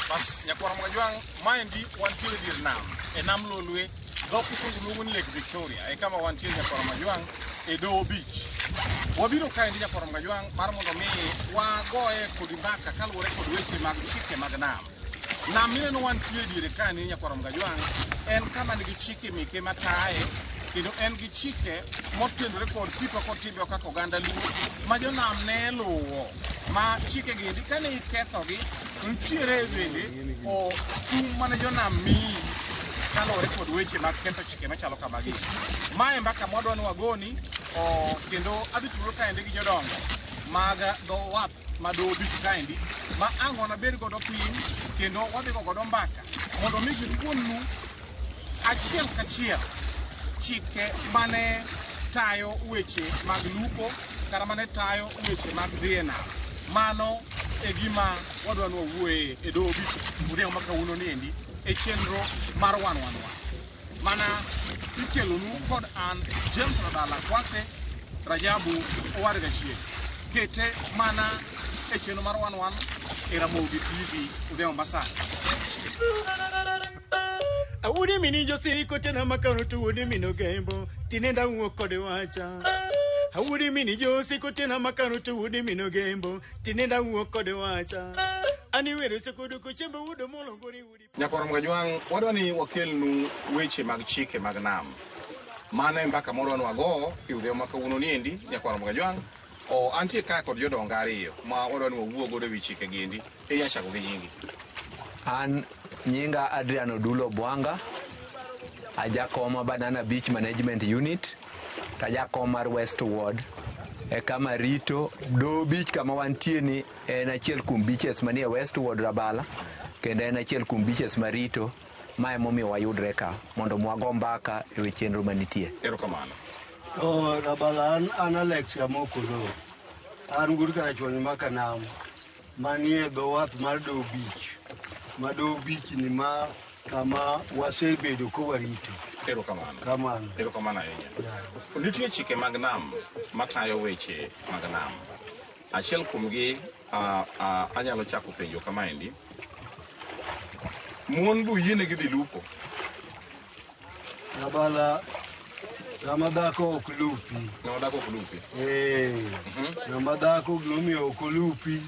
Bas nyakwara Mwajwang maendi wantiere dir nam e nam Lolwe dho kisungu luongo ni Lake Victoria e kama wantiere nyakwara Mwajwang e Doho Beach. Wabiro kaendi nyakwara Mwajwang mar mondo mi wagoye kod mbaka kaluwore kod weche mag chike mag nam. Nam mineno wantiere diere kae nyakwara Mwajwang en kama nigi chike meke mataye kendo en gi chike motenore kod tipo kod timbe kaka oganda luo ma jonam ne luwo ma chike gi kane ikethogi nitiere bende kum mane jonam miyi kaluwore kod weche mag ketho chike machalo kamagi. Mae mbaka mwadwa ni wagoni kendo adhi tudore kaendi gi jodongo mag dho wath ma Doho Beach kaendi ma ang'ona bed godo piny kendo wadhi godo mbaka mondo mi gipuonnu achiel kachiel chike mane tayo weche mag lupo kata mane tayo weche mag dhi nam. Mano e gima wadwa ni wawuoye e Doho Beach odhiambo ma kawuono niendi e chenro mar wan. Mana ikelonu kod an James Radala Kwase Rajabu Owar Gachiel. Kete mana e chenro mar wan e Ramogi TV odhiambo masani. Awudi mini josi kote na makano tuwudi mino gembo tinenda uo kode wacha. Awudi mini josi kote na makano tuwudi mino gembo tinenda uo kode wacha. Ani wero sekudu kuchembe wudo molongori wudi. Nyakwara Mwajwang wadwa ni wakelnu weche mag chike mag nam. Mane mbaka modwa ni wago e odhiambo ma kawuono niendi nyakwara Mwajwang antie kae kod jodongo ariyo ma wadwa ni wawuo godo ewi chike giendi. Chako gi nyingi. An nyinga Adrian Odulo Bwanga, ajakoma Banana Beach Management Unit, tajakoma mar Westward, e kama rito Doho Beach kama wantie ni en achiel kuom beaches manie Westward Rabala, kendo en achiel kuom beaches marito mae momiyo wayudre ka mondo mwago mbaka e chenro manitie. Erokamano. Rabala an Alexia Mokolo. An gur kara chwany maka nam manie dho wath mar Doho Beach. Ma Doho Beach ni ma kama wasebedo ko warito. Erokamano. Kamano. Erokamano ahinya. Nitie chike mag nam matayo weche mag nam. Achiel kuomgi anyalo chako penjo kamaendi. Mon bu yienegi dhi lupo. Rabala ng'ama dhako ok lupi. Ng'ama dhako ok lupi. Ng'ama dhako gimomiyo ok lupi.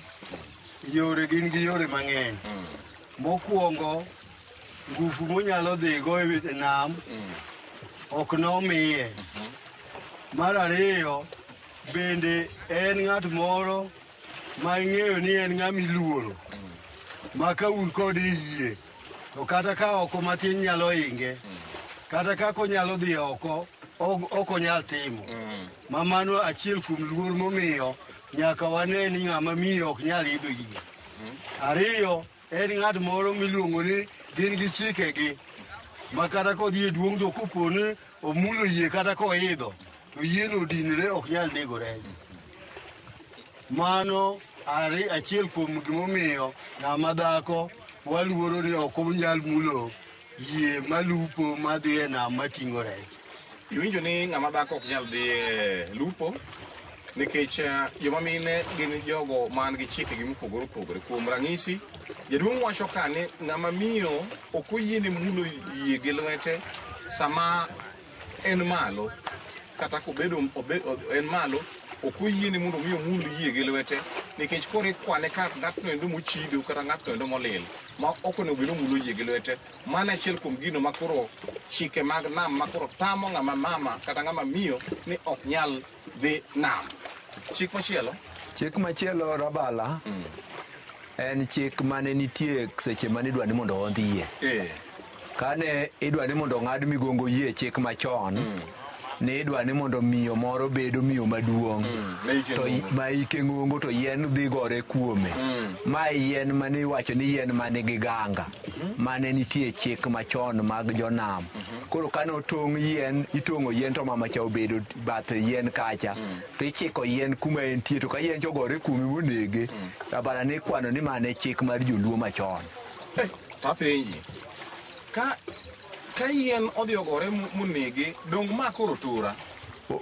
Yore gin gi yore mang'eny. Mokwongo ngufu monyalo dhigo e nam ok nomiye. Mar ariyo bende en ng'at moro ma ing'eyo ni en ng'ama iluoro ma ka un kode yie to kata ka oko matin nyalo hinge kata kako nyalo dhi oko ok onyal timo. Ma mano achiel kuom luor momiyo nyaka wane ni ng'ama miyo ok nyal idho yie. Ariyo en ng'at moro miluongo ni gin gi chikegi ma kata kodhi e duong' to koponi omulo yie kata koidho to yieno odinre ok nyal nego rech. Mano achiel kuom gimomiyo ng'ama dhako waluoro ni ok onyal mulo yie malupo madhi e nam mating'o rech. Iwinjo ni ng'ama dhako ok nyal dhi e lupo nikech joma mine gin jogo man gi chikegi mopogore opogore. Kuom ranyisi, jaduong' wacho ka ni ng'ama miyo ok oyiene mulo yie gi lwete sama en malo kata kobedo en malo ok oyiene mondo mi omul yie gi lwete nikech koro ikwane ka ng'atno endo mochido kata ng'atno endo molil ma ok onego bed omulo yie gi lwete. Mano achiel kuom gino makoro chike mag nam makoro tamo ng'ama mama kata ng'ama miyo ni ok nyal dhi nam. Chik machielo? Chik machielo Rabala en chik mane nitie seche mane idwa ni mondo ondhiye. Kane idwa ni mondo ng'ad migongo yie chik machon ni idwa ni mondo miyo moro bedo miyo maduong' to ma ike ng'ongo to yien dhi gore kuome. Ma yien mane iwacho ni yien mane gi ganga mane nitie chik machon mag jonam. Koro kane otong' yien itong'o yien to mamacha obedo bath yien kacha to ichiko yien kuma entie to ka yien chogore kuome monege. Rabala ne kwano ni mane chik mar joluo machon. Papenji ka yien odhi ogore monege dong' ma koro tora.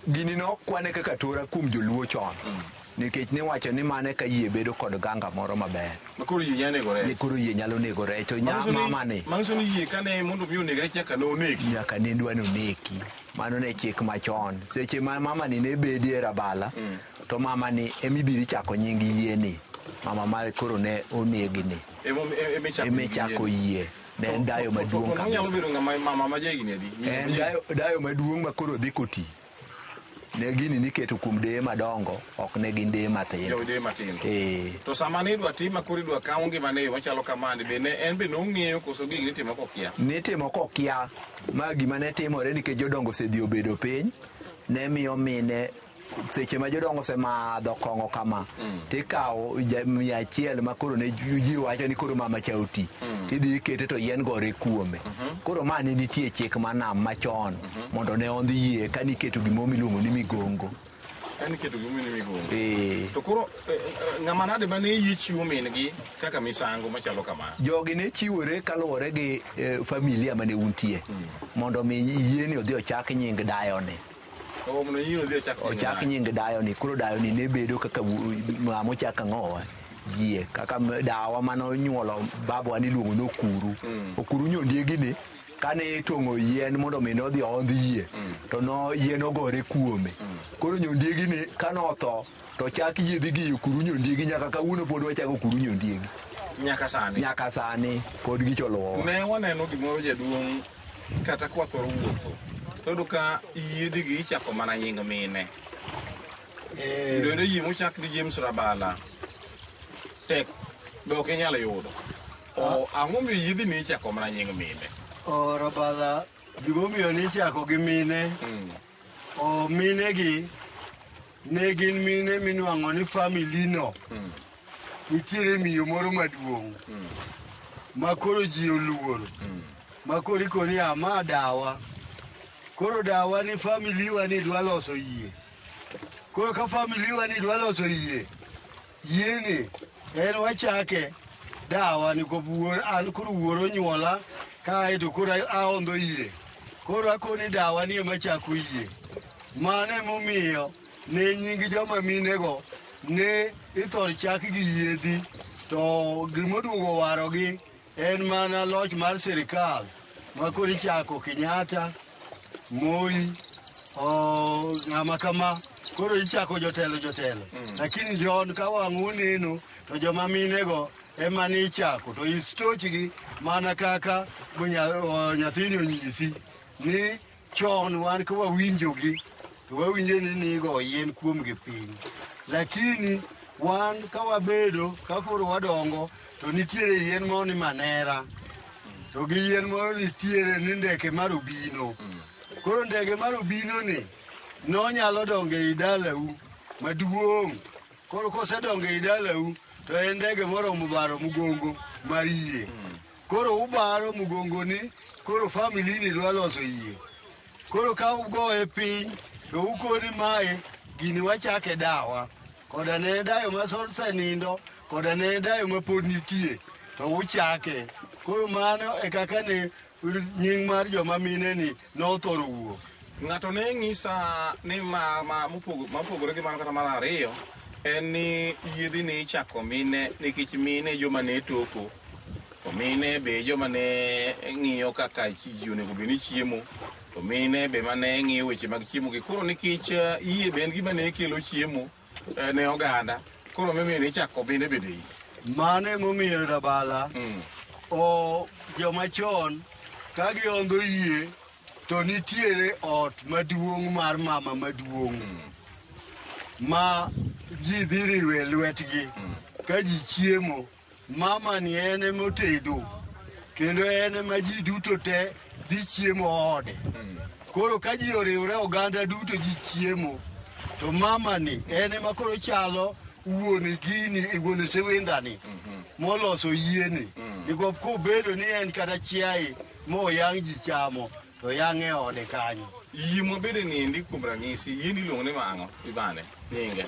Gini nokwane kaka tora kuom joluo chon. nikech niwacho ni mane ka yie bedo kod ganga moro maber. Makoro yie nyalo nego rech. Koro yie nyalo nego rech to mama ni. Manyiso ni yie kane mondo mi oneg rech nyaka noneki. Nyaka ne dwa noneki. Mano ne chik machon. Seche ma mama ni ne bedie Rabala, to mama ni emibiri chako nying yie ni. Mama ma koro ne onegi ni. Emechako yie. Ne en dayo maduong' kabisa. Mama ma jahigni adi? En dayo maduong' ma koro dhi koti. Ne gini niketo kuom deye madongo, ok ne gin deye mathindo. Deye matindo. To sama ne idwa tim makoro idwa kawo ngimane yo machalo kamani, be en be nong'eyo koso gigi nitimo kokia? Nitimo kokia. Ma gima ne timore nikech jodongo osedhi obedo piny, ne miyo mine seche ma jodongo osemadho kong'o kama, tikawo 100 ma koro ne ji wacho ni koro mama cha oti, tidhi ikete to yien gore kuome. Koro ma ne nitie chik manam machon mondo ne ondhi yie ka niketo gimo miluongo ni migongo. Niketo gimo ni migongo. To koro ng'ama nade ma ne yie chiwo min gi kaka misango machalo kama? Jogi ne chiwore kaluwore gi familia mane untie, mondo mi yie ni odhi ochak nying dayone. Ochak nying dayo ni, koro dayo ni ne bedo kaka ng'ama ochak ang'owa yie, kaka dawa mano nyuolo babwa ni luongo n'Okuru. Okuru nyondiegi ni kane tong'o yien mondo mi nodhi ondh yie, to no yien ogore kuome. Koro nyondiegi ni kanotho to chak yiedhi gi Okuru nyondiegi nyaka kawuono pod wachako Okuru nyondiegi. Nyaka sani? Nyaka sani pod gicholuwo. Ne waneno gimoro jaduong' kata kwathoro wuotho. Todo ka yiedhi gi ichako mana nying mine. Ndono yie mochak gi James Rabala tek be ok inyalo yudo. Ang'o miyo yiedhi ni ichako mana nying mine? Rabala gimomiyo ni ichako gi mine. Mine gi ne gin mine minuang'o ni family no nitiere miyo moro maduong' ma koro ji oluoro, ma koro ikoni ama dawa. Koro dawa ni family wa ni dwa loso yie. Koro ka family wa ni dwa loso yie, yie ni en wachake dawa ni ko buor an koro wuoro nyuola kae to koro aondo yie. Koro akoni dawa ni ema chako yie. Mane momiyo ne nying joma mine go ne ithor chak gi yiedhi, to gimoduogo warogi en mana loch mar sirikal ma koro ichako Kenyatta, Moi, ng'ama kama, koro ichako jotelo. Lakini John ka wang'u neno to joma mine go ema ni ichako, to istochgi mana kaka nyathini onyisi ni chon wan ka wawinjogi to wawinjo ni nigo yien kuomgi piny. Lakini wan ka wabedo ka koro wadongo to nitiere yien moro ni manera, to gi yien moro nitiere ni ndeke mar obino. Koro ndege mar obino ni nonyalo dongo ei dalau maduong'. Koro kosedongo ei dalau to en ndege moromo baro mugongo mar yie. Koro ubaro mugongo ni, koro family ni dwa loso yie. Koro ka ugoye piny to ukoni mae gini wachake dawa. Koda ne dayo ma osenindo, koda ne dayo ma pod nitie, to uchake. Koro mano e kaka ne nying mar joma mine ni nothoro wuok. Ng'ato ne ng'isa ni mopogore gi mano kata mar ariyo, en ni yiedhi ni ichako mine nikech mine joma ne toko. To mine be joma ne ng'iyo kaka ji onego bed ni chiemo. To mine be mane ng'iyo weche mag chiemo gi. Koro nikech yie be en gima ne kelo chiemo ne oganda. Koro miyo ni ichako mine bende yie. Mane momiyo Rabala joma chon ka giondo yie to nitiere ot maduong' mar mama maduong' ma ji dhi riwe lwetgi ka ji chiemo. Mama ni ene motedo kendo ene ma ji duto te dhi chiemo ode. Koro ka ji oriwre oganda duto ji chiemo, to mama ni ene ma koro chalo wuon gini wuon sewendani moloso yieni. Nikop kobedo ni en kata chiaye moyang' ji chamo to yang'e ode kanyo. Yie mobedo ni endi kuom ranyisi, yieni iluongo ni mang'o ibane nyinge?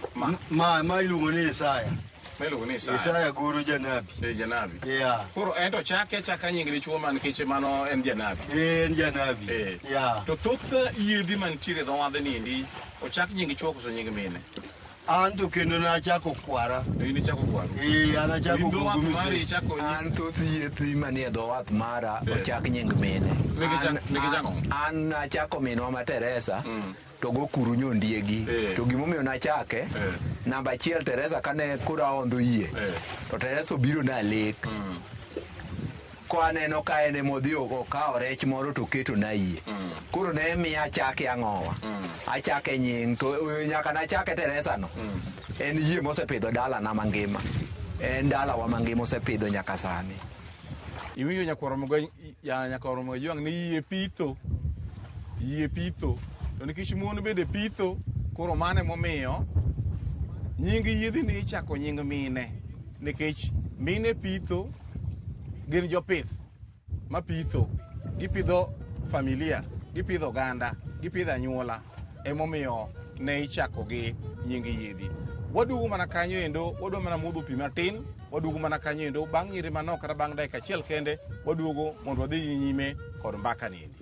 Ma iluongo ni Isaya. Ma iluongo ni Isaya? Isaya goro janabi. Janabi? Yeah. Koro ento chaka nying dichuo man nikech mano en janabi? En janabi. Yeah. To thoth yiedhi mantiere dho wadh ni endi ochak nying chuo koso nying mine? An to kendo na chako kwara. Ini chako kwaru. Ana chako kugu mari chako ni. An to thieth manie dho wath mara ochak nying mine. An nachako minwa ma Teresa. To go kuru nyondiegi. To gimomiyo nachake. Namba 1 Teresa kane kura ondho yie. To Teresa obiro na lek. Ko aneno ka ene modhi okawo rech moro to keto na yie. Koro ne miya achake ang'owa. Achake nying to nyaka nachake Teresa no. En yie mosepidho dala na mangima. En dala wa mangima osepidho nyaka sani. Iwinjo nyakwaro mo Ojwang ni yie pitho. To nikech mon bede pitho, koro mane momiyo nying yiedhi ni ichako nying mine. Nikech mine pitho gin jopith ma pitho, gipidho familia, gipidho ganda, gipidho anyuola, emomiyo ne ichako gi nying yiedhi. Wadugu mana kanyo endo, wadwa mana modho pi matin, wadugu mana kanyo endo, bang' nyiri manok kata bang' dakika achiel kende, waduogo mondo wadhi nyime kod mbaka niendi.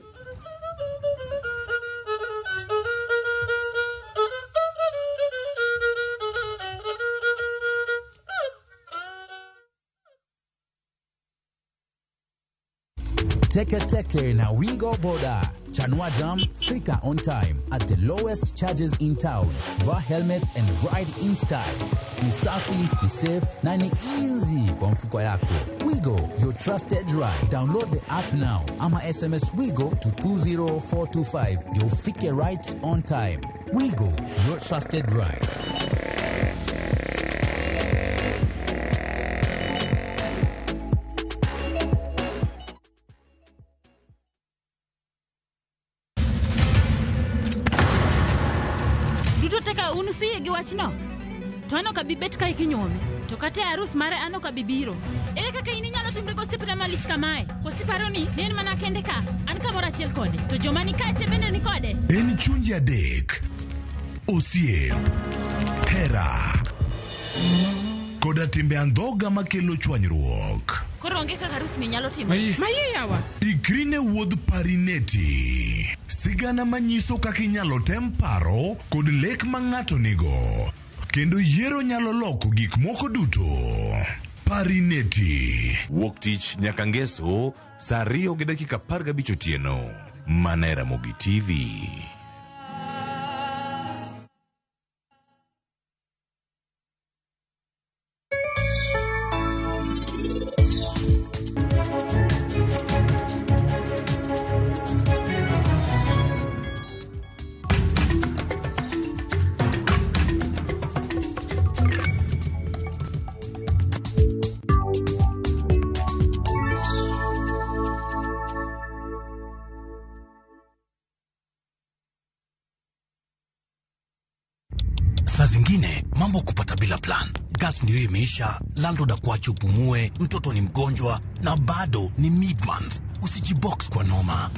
Teke na Wigo Boda. Chanua Jam, Fika on time at the lowest charges in town. Wear helmet and ride in style. Ni safi, ni safe, na ni easy kwa mfuko yako. Wigo, your trusted ride. Download the app now. Ama SMS Wigo to 20425. You'll fike right on time. Wigo, your trusted ride. Unusiye gi wachno. To ano ka bibet ka ikinyome. To kate arus mare ano ka bibiro. Ere kaka ini nyalo timre gosipne malich kamae. Kosiparo ni nen mana kende ka. An ka mora achiel kode. To joma ni kate bende ni kode. En chunje adek. Osiep. Hera. Koda timbe andhoga makelo chwanyruok. Koro onge kaka arus ni nyalo timre. Maye yawa. Ikrine wuodh Parineti. Sigana manyiso kaka inyalo tem paro kod lek ma ng'ato nigo. Kendo yiero nyalo loko gik moko duto. Parineti. Wuok tich nyaka ngeso, saa 2:15 otieno. Mana e Ramogi TV. Saa zingine mambo kupata bila plan. Gas ndio imeisha, landlord akuache upumue, mtoto ni mgonjwa na bado ni mid-month. Usijibox kwa noma.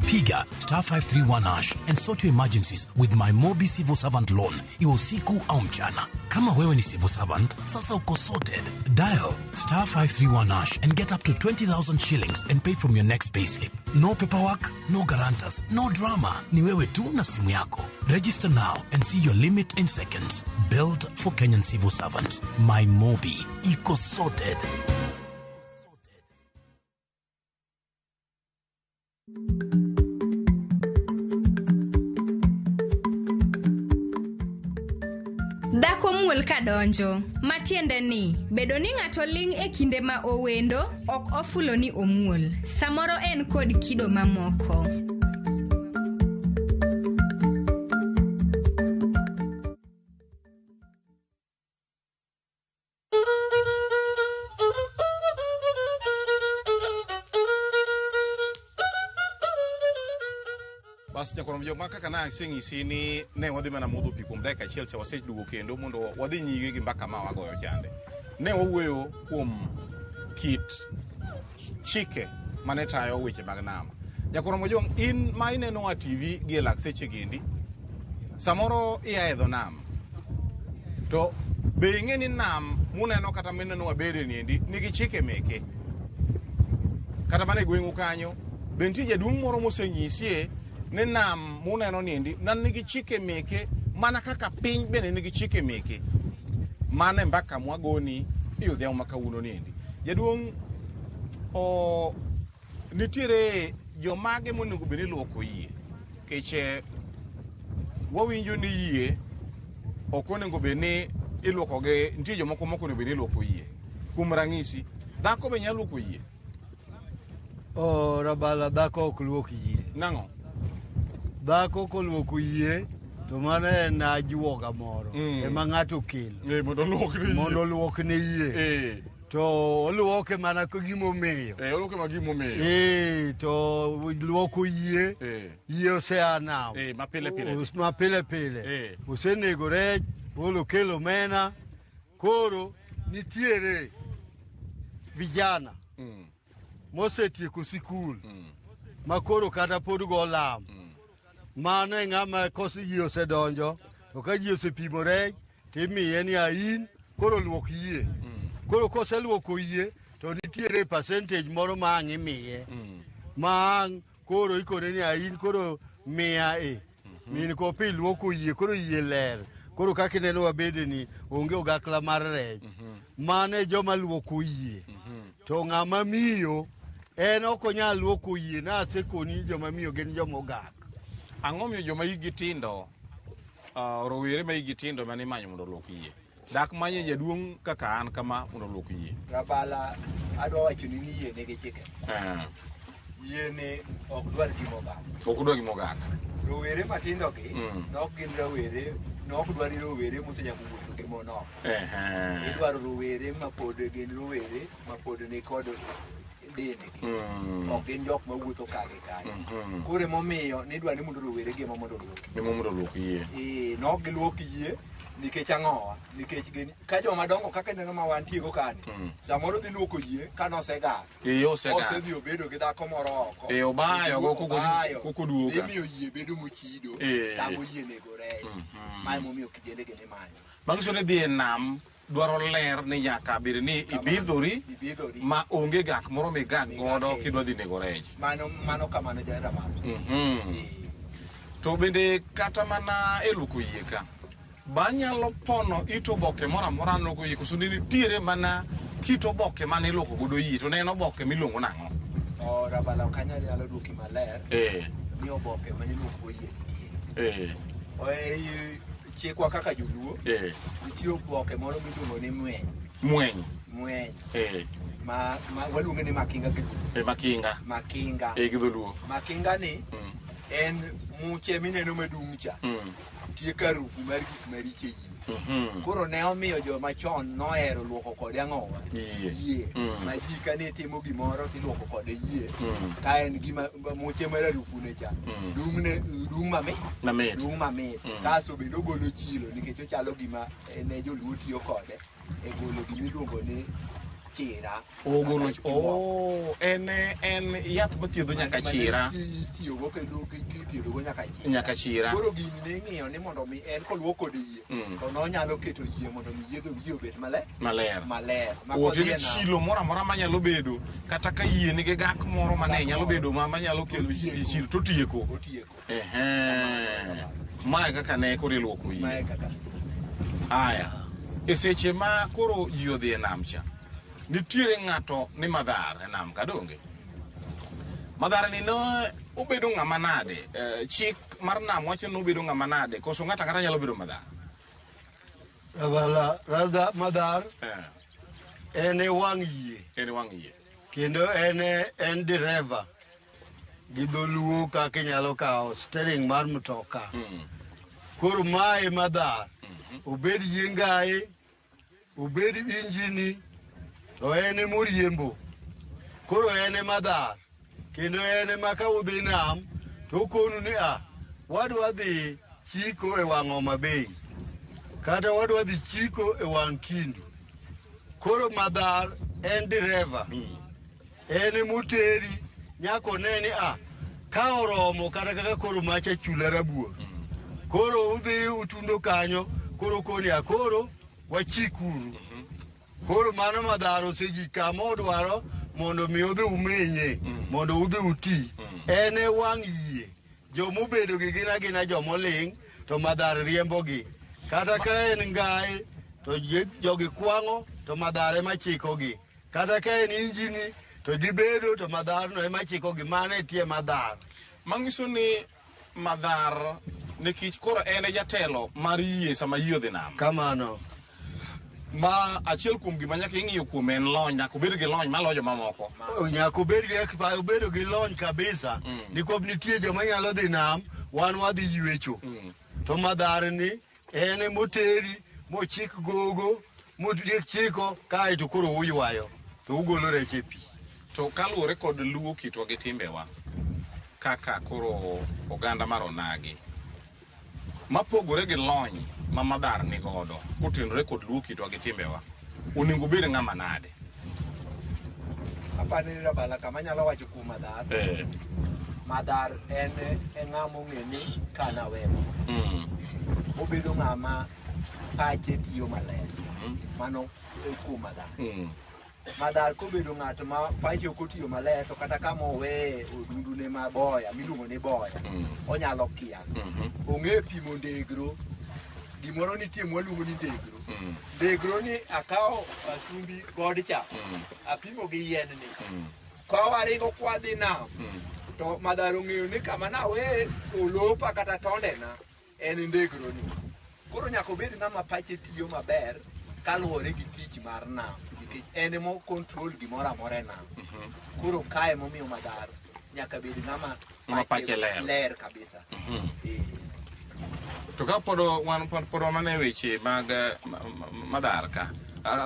Piga *531# and sort your emergencies with my Mobi Civil Servant Loan. Iwe usiku au mchana. Kama wewe ni civil servant, sasa uko sorted. Dial *531# and get up to 20,000 shillings and pay from your next payslip. No paperwork, no guarantors, no drama. Ni wewe tu na simu yako. Register now and see your limit in seconds. Built for Kenyan civil servants. My Mobi. Iko sorted. Dhako muol kadonjo. Matiende ni, bedo ni ng'ato ling' e kinde ma owendo, ok ofulo ni omuol. Samoro en kod kido mamoko. Bas nyakwaro mo Ojwang kaka na aseng'isi ni ne wadhi mana modho pi kuom dakika achiel cha waseduogo kendo mondo wadhi nyige gi mbaka ma wagoyo chande. Ne wawuoyo kuom kit chike mane tayo weche mag nama. Nyakwaro mo Ojwang, in ma ineno a TV gi lak seche gindi, samoro ia e dho nam. To be ing'e ni nam muneno kata mineno wabede niendi nigi chike meke. Kata mana e gweng'u kanyo, be nitie jaduong' moro mosenyisie ne nam muneno niendi nan nigi chike meke mana kaka piny bende nigi chike meke mane mbaka mwagoni iyudhiao makawuono niendi. Jaduong' nitiere jomage monego bed ni luoko yie, keche wawinjo ni yie ok onego bed ni iluokogi. Nitie jomoko moko onego bed ni iluoko yie. Kuom ranyisi, dhako be nyalo luoko yie? Rabala, dhako ok luok yie. Nang'o? Dhako koluoko yie to mano en ajuoga moro ema ng'ato kelo mondo oluokne yie. To oluoke mana ka gimomiyo. Oluoke ma gimomiyo. To luoko yie. Yie osea nam. Ma pile pile. Osenego rech, olokelo mena. Koro nitiere vijana mosetieko sikul ma koro kata pod go lam. Mano e ng'ama koso yie osedonjo, to ka yie osepimo rech, timiye ni ain, koro luok yie. Koro koseluoko yie, to nitiere percentage moro ma ang' imiye. Ma ang' koro ikone ni ain, koro miya min ko pi luoko yie, koro yie ler. Koro kaka ineno wabede ni onge ogakla mar rech. Mano e joma luoko yie. To ng'ama miyo, en ok onyal luoko yie, na asekoni joma miyo gin joma ogak. Ang'o miyo joma higi tindo, rowere ma higi tindo mane imanyo mondo oluok yie dak manye jaduong' kaka an kama mondo oluok yie? Rabala, adwa wacho ni yie nigi chike. Yie ne ok dwar gimogak. Ok dwar gimogak. Rowere matindo gi nok gin rowere, nok dwar rowere mosechako wuotho gi monok. Idwaro rowere ma pod gin rowere ma pod ni kod dendgi. Ok gin jok ma wuotho kagi kagi. Koro emomiyo nidwar ni mondo rowere gi ema mondo oluok. Ema mondo oluok yie. Nok giluok yie nikech ang'owa, nikech ka joma dongo kaka neno ma wantie go kani, samoro dhi luoko yie ka nosegak. Osedhi obedo gi dhako moro oko. Obayo go koko duoga. Imiyo yie bedo mochido, tamo yie nego rech. Ma emomiyo kijende gi nimanyo. Manyiso ni dhi e nam dwaro ler ni nyaka bed ni ibidhori ma onge gak moro migak godo kidwa dhi nego rech. Mano kamano jara malo. To bende kata mana e luoko yie ka, banyalo pono it oboke moro amora luoko yie, koso nitiere mana kit oboke mane iluoko godo yie, to ne en oboke miluongo nang'o? Rabala, ok anyalo duoki maler. Ni oboke mane iluoko yie nitie. Chikwa kaka joluo, nitie oboke moro miluongo ni mueny. Ma waluonge ni makinga gi dholuo. Makinga. Gi dholuo. Makinga ni en muche mineno madung' cha. Tie karufu mar gik mariche yie. Koro ne omiyo joma chon nohero luoko kode ang'owa yie. Ma ji kane timo gimoro tiluoko kode yie. Ka en gima muche mar arufu ne cha. Dung mamit. Kasto bende ogolo chilo nikech ochalo gima ne joluo tiyo kode e golo gimiluongo ni chira. En yath mathiedho nyaka chira. Itiyogo kendo kithiedhogo nyaka chira. Koro gini ne ng'iyo ni mondo mi en koluok kode yie, to nonyalo keto yie mondo mi yie obed maler. Otiene chilo moro amora manyalo bedo, kata ka yie nigi gak moro mane nyalo bedo manyalo kelo chilo to tieko. Mae kaka ne koro iluoko yie. Aya, e seche ma koro ji odhi e nam cha, nitiere ng'ato ni madhar e nam ka donge? Madhar ni no obedo ng'ama nade? Chik mar nam wacho ni obedo ng'ama nade? Koso ng'ata nyalo bedo madhar? Rabala, madhar en e wang' yie. Kendo en dereva gi dholuo kaka inyalo kawo steering mar mtoka. Koro mae madhar. Obed yiengae, obed injini, to en e moriembo. Koro en e madhar. Kendo en e maka udhi nam, to konu ni wadwa dhi chiko e wang' Homa Bay, kata wadwa dhi chiko e wang' Kindu. Koro madhar en dereva. En e moteri, nyako ne ni ka oromo kata kaka koro macha chula rabuor. Koro udhi utundo kanyo, koro koni koro wachikuru. Koro mano madhar osegi kama odwaro mondo mi udhi umenye, mondo udhi uti. En e wang' yie. Jomobedo gi gina jomoling', to madhar riembogi. Kata ka en ngai to jogi kwang'o to madhar ema chikogi. Kata ka en injini to gibedo to madhar no ema chikogi. Mane tie madhar. Mangiso ni madhar nikech koro en e jatelo mar yie sama yie odhi nam. Kamano. Ma achiel kuom gima nyaka ing'iyo kuom en lony, nyaka obed gi lony maloyo mamoko. Nyaka obed gi lony kabisa. Nikech nitie joma nyalo dhi nam, wan wadhi ywecho. To madhar ni en moteri, mochik gogo, motiek chiko, kae to koro uywayo. To ugolo rech e pi. To kaluwore kod luwo kitwa gi timbewa, kaka koro oganda mar onagi, mapogore gi lony ma madhar ni godo, kotenore kod luwo kitwa gi timbewa, onego bed ng'ama nade? Apani Rabala kama nyalo wacho kuom madhar. Madhar en ng'ama ong'e ni kana wemo. Obedo ng'ama pache tiyo maler. Mano kuom madhar. Madhar kobedo ng'at ma pache ok otiyo maler, to kata kama owe odundu ne maboya, miluongo ni boya, onyalo kia. Ong'e pimo ndegro. Gimoro nitie mwaluongo ni ndegro. Ndegro ni akawo asumbi god cha. Apimo gi yien ni. Ka waringo kwadhi nam. To madhar ong'eyo ni kama nawe olopa kata tonde na en ndegro ni. Koro nyaka obed ng'ama pache tiyo maber kaluwore gi tich mar nam. Nikech en mo control gimoro amora nam. Koro kae momiyo madhar nyaka bed ng'ama pache ler kabisa. To ka pod mane weche mag madhar ka,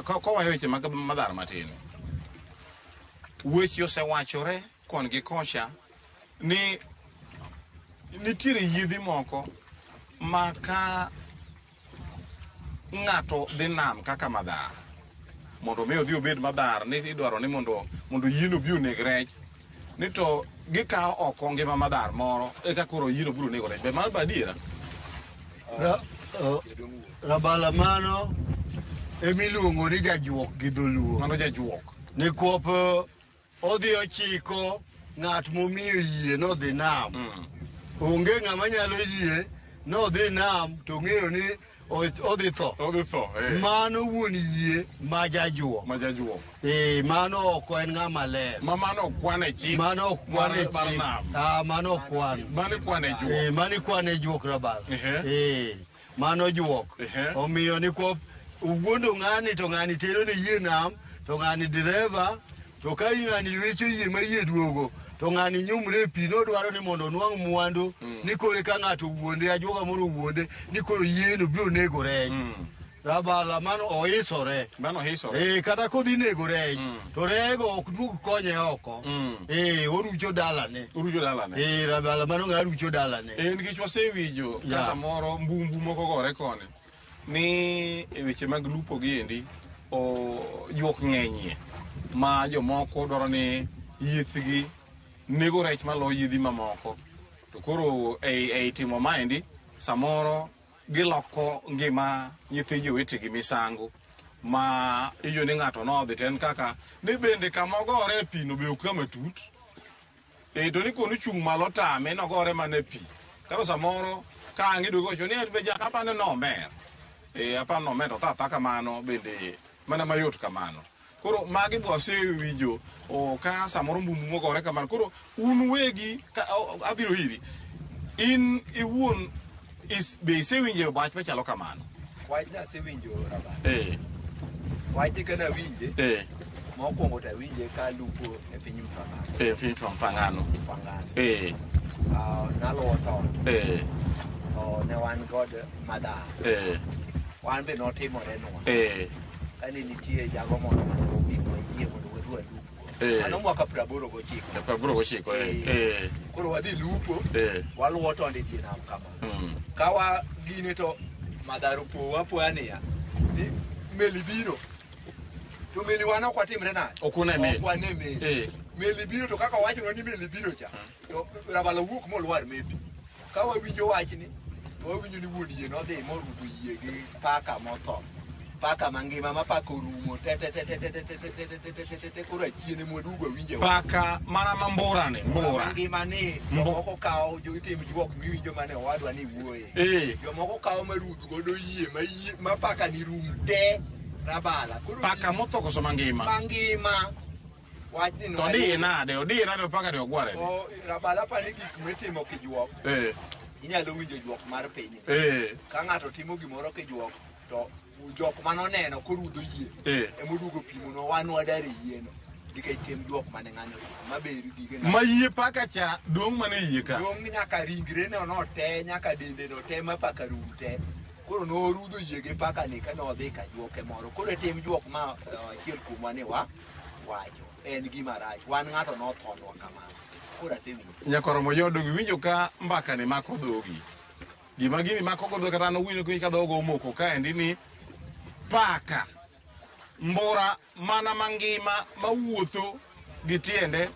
kowayo weche mag madhar matin, weche osewachore kon gi kocha ni nitiere yiedhi moko ma ka ng'ato dhi nam kaka madhar, mondo mi odhi obed madhar, ni idwaro ni mondo yieno bi oneg rech, ni to gikawo oko ngima madhar moro eka koro yieno biro nego rech. Be mano badiera? Rabala mano emiluongo ni jajuok gi dholuo. Mano jajuok. Nikop odhi ochiko ng'at momiyo yie nodhi nam. Onge ng'ama nyalo yie nodhi nam to ng'eyo ni odhi tho. Odhi tho. Mano wuon yie ma jajuok. Ma jajuok. Mano ok en ng'ama ler. Mano ok kwan e chik. Mano ok kwan e chik. Mano ok kwan. Mano kwan e juok. Mano kwan e juok Rabala. Mano juok. Omiyo ni ko uwuondo ng'ani to ng'ani tero ne yie nam, to ng'ani dereva, to ka ng'ani ywecho yie ma yie duogo, to ng'ani nyumre pi nodwaro ni mondo onwang' mwandu, ni kore ka ng'ato wuonde, ajuoga moro wuonde, ni koro yieno biro nego rech. Rabala mano ohisore. Mano ohisore. Kata kodhi nego rech, to rego ok duog konye oko. Orucho dalane. Orucho dalane. Rabala mano ng'a rucho dalane. Nikech wasewinjo ka samoro mbumbu moko gore koni ni e weche mag lupo gi endi juok ng'enyie, ma jomoko dwaro ni yiethgi nego rech malo yiedhi mamoko. To koro ei timo maendi, samoro giloko ngima nyithi jowetegi misango, ma iyo ni ng'ato nodhi ten kaka ni bende kama ogore e pi no be ok kama tut. To ni konu chung' malo tame nogore mana e pi. Karo samoro ka ang' iduogo wacho ni be jaka apane nomer. Apane nomer to tha kamano bende mana mayot kamano. Koro magi bwasewinjo ka samoro mbumbu mogore kamano. Koro un wegi abiro iri. In iwuon be isewinjo wach machalo kamano? Wach nasewinjo Rabala. Wach ka nawinje. Mokwongo to awinje ka lupo e piny Mfangano. Piny Mfangano. Naluwo ton. Ne wan god madhar. Wan be notimore nwa. Kane nitie jago moro mane obiro yie mondo wadwa lupo. Ano mwaka 89. 89. Koro wadhi lupo. Waluwo tonde die nam kama. Ka wagine to madhar opowa apoya niya. Meli biro. To meli wan ok watimre nade? Ok wane meli. Ok wane meli. Meli biro to kaka wacho ni meli biro cha. To Rabala wuok molwar mepi. Ka wawinjo wachni, to wawinjo ni wuon yie nodhi morudo yie gi paka motho. paka mangima mapako rumo kura chiene modugo winje paka mana mambora ne mbora mangima ni moko kao jo itim juok miwinjo mane owadwa ni wuoye jo moko kao marudh godo yie ma paka ni rum te rabala paka mothoko so mangima wachni no to di nade paka de ogware o rabala pani gik mitimo kijuok inyalo winjo juok mar piny ka ng'ato timo gimoro kijuok to jok manoneno korudho yie emodugo pimo no wan wadare yieno dikech tem juok mane ng'anyo maberi dige ma yie paka cha dong mane yie ka dong nyaka ringre no te nyaka dende no te ma paka rum te koro no rudho yie gi paka ni ka no dhi ka juoke moro koro tem juok ma achiel kuom wane wacho en gima rach wan ng'ato no thonwa kamano koro asewinjo nyakoromo yodo winjo ka mbaka ni mako dhogi gima gini mako godo kata no winjo ka dhogo omoko ka endi ni paka mbora mana mangima mawuotho gi tiende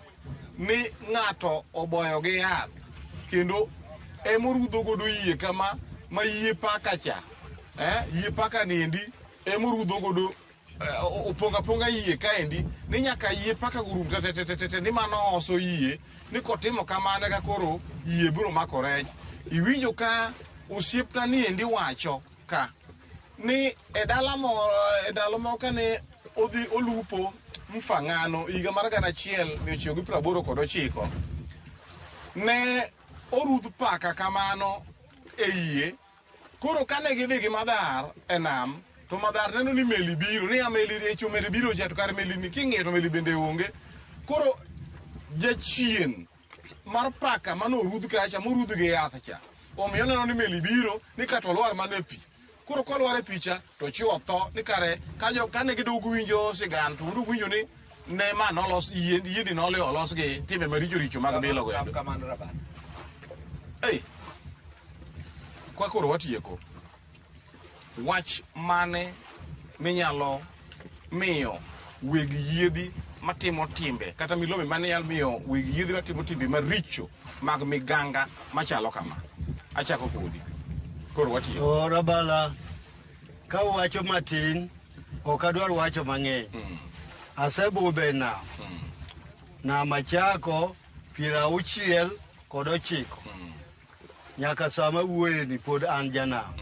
ni ng'ato oboyo gi yath kendo emorudho godo yie kama ma yie paka cha yie paka niendi emorudho godo oponga yie kaendi ni nyaka yie paka gurum tete ni mano oso yie ni kotimo kamane ka koro yie biro mako rech iwinjo ka osiepna niendi wacho ka ni edalo mo kane odhi olupo mfangano higa mar 1989 ne orudh paka kamano e yie koro kane gidhi gi madhar e nam to madhar neno ni meli biro ni meli echo meli biro ja to kar meli ni king'eyo to meli bende onge koro jachien mar paka mano rudh kacha morudh gi yath cha omiyo neno ni meli biro ni kata olwar mana e pi koro kolwar e picha to chiwo tho ni kare kane gidugo winjo sigan to udugo winjo ni ne ma nolos yiedi nole olos gi timbe maricho mag bilo godo kwa koro watieko wach mane minyalo miyo weg yiedhi matimo timbe kata milome mane nyalo miyo weg yiedhi matimo timbe maricho mag miganga machalo kama achako kodi koro watieko rabala ka wacho matin ok adwar wacho mang'eny asebudho e nam achako 69 nyaka sama wuoye ni pod an janam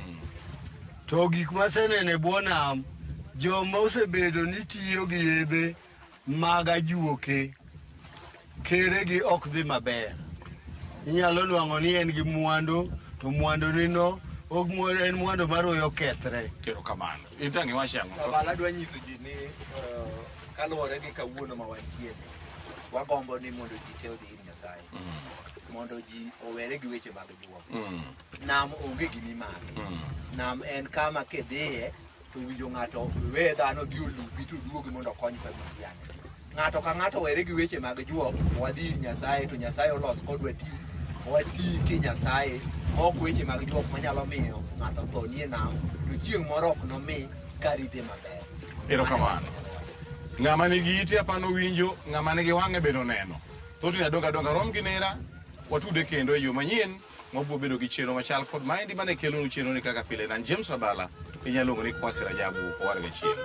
to gik masenene bwo nam joma osebedo ni tiyo gi yedhe mag ajuoke kere gi ok dhi maber inyalo nwang'o ni en gi mwandu to mwandu nino en mwandu maroyo kethre kero kamano itangi wachango babala dwa nyiso ji ni kaluwore gi kawuono ma wantie wagombo ni mondo ji te odhi ir Nyasaye mondo ji owere gi weche mag juok nam onge gini mage nam en kama kidhiye to winjo ng'ato we dhano dhi olupi to duogi mondo okony familia ng'ato ka ng'ato were gi weche mag juok wadhi ir Nyasaye to Nyasaye olos kodwa wati ki Nyasaye ok weche mag juok manyalo miyo ng'ato tho nie nam to chieng' moro ok nomi karite maber erokamano ng'ama nigi ite apano winjo ng'ama nigi wang'e bedo neno thotina donga rom gi nera watude kendo e yo manyien mabiro bedo gi chenro machal kod maendi mane kelonu chenro ni kaka pile nan James Rabala inyalo luongo ni Kwasi Rajabu owar ga chien